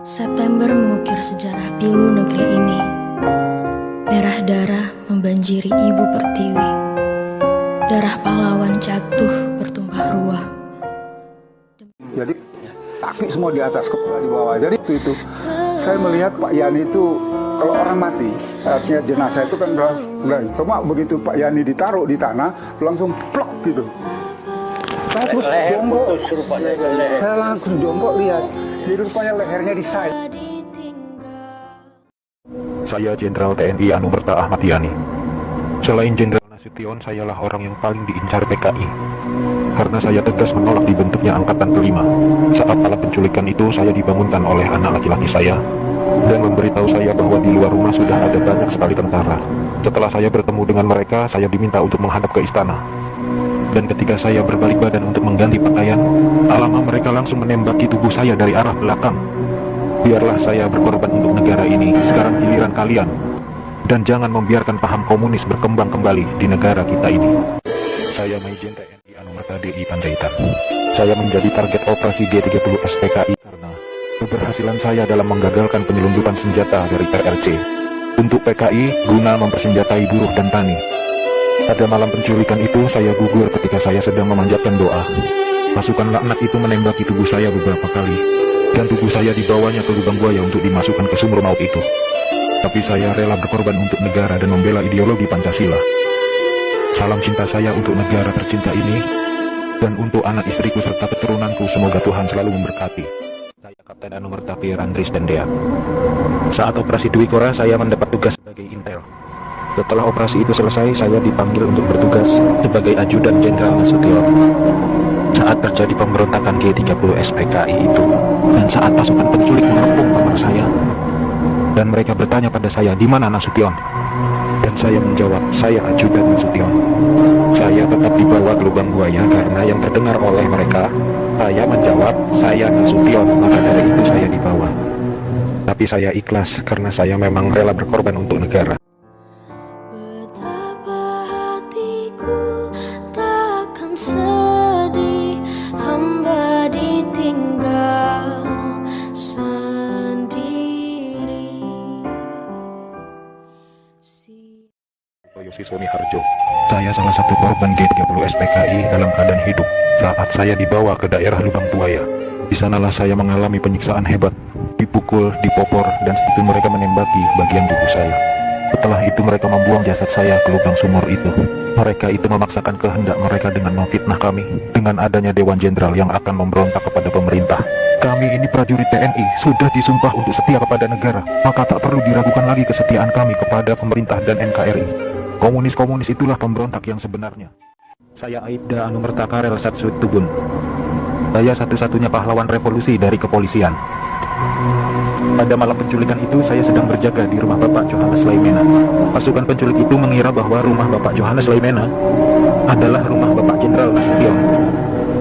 September mengukir sejarah pilu negeri ini. Merah darah membanjiri ibu pertiwi. Darah pahlawan jatuh bertumpah ruah. Jadi kaki semua di atas, kepala di bawah. Jadi itu saya melihat Pak Yani itu kalau orang mati, artinya jenazah itu kan udah cuma begitu Pak Yani ditaruh di tanah langsung plok gitu. Saya terus jongkok, saya langsung jongkok lihat, jadi rupanya lehernya disayat. Saya Jenderal TNI Anumerta Ahmad Yani. Selain Jenderal Nasution, sayalah orang yang paling diincar PKI. Karena saya tegas menolak dibentuknya Angkatan Kelima. Saat malam penculikan itu, saya dibangunkan oleh anak laki-laki saya dan memberitahu saya bahwa di luar rumah sudah ada banyak sekali tentara. Setelah saya bertemu dengan mereka, saya diminta untuk menghadap ke istana. Dan ketika saya berbalik badan untuk mengganti pakaian, alamak, mereka langsung menembaki tubuh saya dari arah belakang. Biarlah saya berkorban untuk negara ini, sekarang giliran kalian. Dan jangan membiarkan paham komunis berkembang kembali di negara kita ini. Saya Maijen TNI Anumerta DI Panjaitan. Saya menjadi target operasi G30 SPKI karena keberhasilan saya dalam menggagalkan penyelundupan senjata dari RRC untuk PKI guna mempersenjatai buruh dan tani. Pada malam penculikan itu, saya gugur ketika saya sedang memanjatkan doa. Pasukan laknat itu menembaki tubuh saya beberapa kali, dan tubuh saya dibawanya ke lubang buaya untuk dimasukkan ke sumur maut itu. Tapi saya rela berkorban untuk negara dan membela ideologi Pancasila. Salam cinta saya untuk negara tercinta ini, dan untuk anak istriku serta keturunanku, semoga Tuhan selalu memberkati. Saya Kapten Anumerta Pierre Andries Dendea. Saat operasi Dwi Kora, saya mendapat tugas sebagai intel. Setelah operasi itu selesai, saya dipanggil untuk bertugas sebagai ajudan Jenderal Nasution. Saat terjadi pemberontakan G30 SPKI itu, dan saat pasukan penculik mengepung kamar saya, dan mereka bertanya pada saya, di mana Nasution? Dan saya menjawab, saya ajudan Nasution. Saya tetap dibawa ke lubang buaya karena yang terdengar oleh mereka. Saya menjawab, saya Nasution, maka dari itu saya dibawa. Tapi saya ikhlas karena saya memang rela berkorban untuk negara. Sedih, hamba ditinggal sendiri. Yosiswoni Harjo. Saya salah satu korban G30 SPKI dalam keadaan hidup saat saya dibawa ke daerah Lubang Buaya. Di sanalah saya mengalami penyiksaan hebat, dipukul, dipopor, dan setelah itu mereka menembaki bagian tubuh saya. Setelah itu mereka membuang jasad saya ke lubang sumur itu. Mereka itu memaksakan kehendak mereka dengan memfitnah kami dengan adanya Dewan Jenderal yang akan memberontak kepada pemerintah. Kami ini prajurit TNI sudah disumpah untuk setia kepada negara, maka tak perlu diragukan lagi kesetiaan kami kepada pemerintah dan NKRI. Komunis-komunis itulah pemberontak yang sebenarnya. Saya Aibda Anumerta Karel Satsut Tubun. Saya satu-satunya pahlawan revolusi dari kepolisian. Pada malam penculikan itu, saya sedang berjaga di rumah Bapak Johannes Laimena. Pasukan penculik itu mengira bahwa rumah Bapak Johannes Laimena adalah rumah Bapak Jenderal Nasution.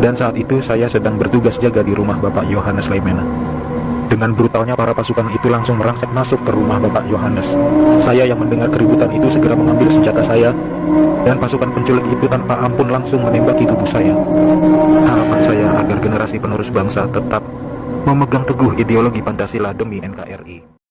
Dan saat itu saya sedang bertugas jaga di rumah Bapak Johannes Laimena. Dengan brutalnya para pasukan itu langsung merangsek masuk ke rumah Bapak Johannes. Saya yang mendengar keributan itu segera mengambil senjata saya, dan pasukan penculik itu tanpa ampun langsung menembaki tubuh saya. Harapan saya agar generasi penerus bangsa tetap memegang teguh ideologi Pancasila demi NKRI.